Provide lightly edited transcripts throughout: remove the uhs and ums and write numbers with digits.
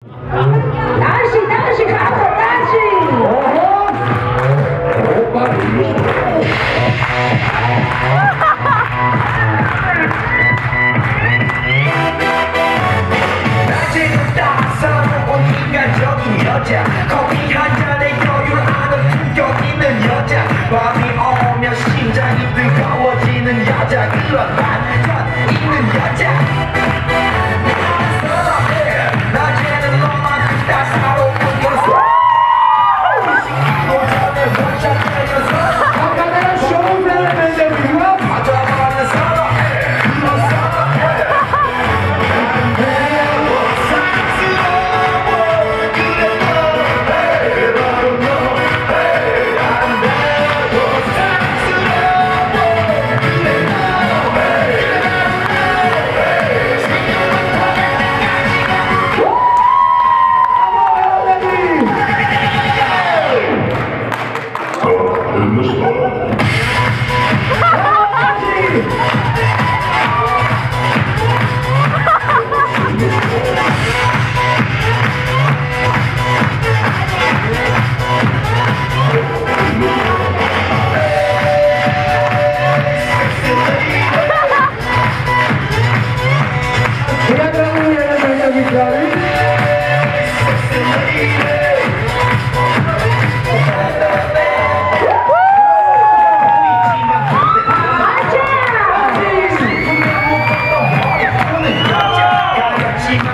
Dashi, ხახო, dashi! 인간적인 여자 커피 한 잔에 여유를 아는 품격 있는 여자 밤이 오면 심장이 뜨거워지는 여자 그런 반전 있는 여자 낮에는 너만큼 따사로운 모습 시키고 전에 원샷해줘서 아까는 쇼맨의 위와 빠져버리는 사랑해 그런 사랑해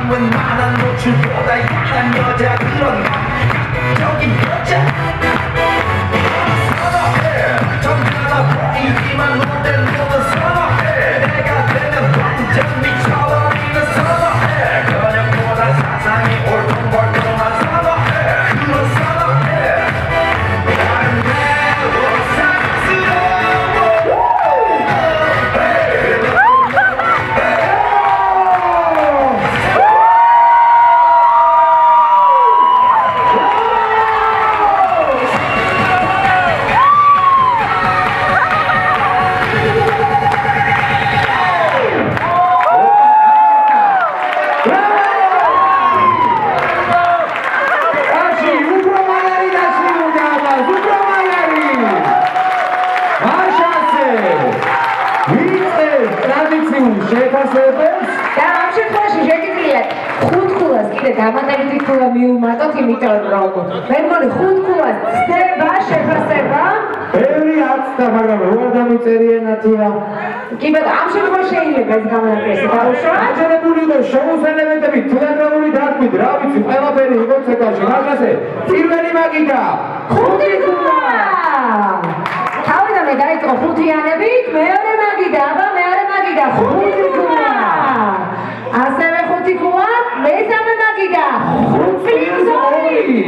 웬만한 노출보다 야한 여자 그런 남적인 여자 선어해 정하나 보이지만 못된 너는 선어해 내가 되면 완전 미쳐버리는 선어해 그녀보다 사상이 올통벌통한 선어해 그런 선어해 나는 매우 사랑스러워 შეფასებებს და ამ შემთხვევაში შეგიძლიათ ხუთქულას კიდე დამატებითი ქულა მიუმატოთ, იმიტომ რომ მე მგონი ხუთქულას ცდება შეფასება ბევრი არცდა, მაგრამ რო არ დამიწერიანათია. კი ბატონო, ამ შემთხვევაში შეიძლება ეს გამონაკლისი დაუშვათ. აჯერებული იყო შოუს ელემენტები, თეატრალური დარტყმით, რა ვიცი, ყველაფერი იყო ცეკაში. მაგაზე პირველი მაგიდა ხუთი ქულა. თავიდანვე დაიწყო ხუთიანებით, მეორე მაგიდა, აბა მეორე მაგიდა, ხუთი ქულა. ასევე ხუთი ქულა, მესამე მაგიდა, ხუთი ზორი.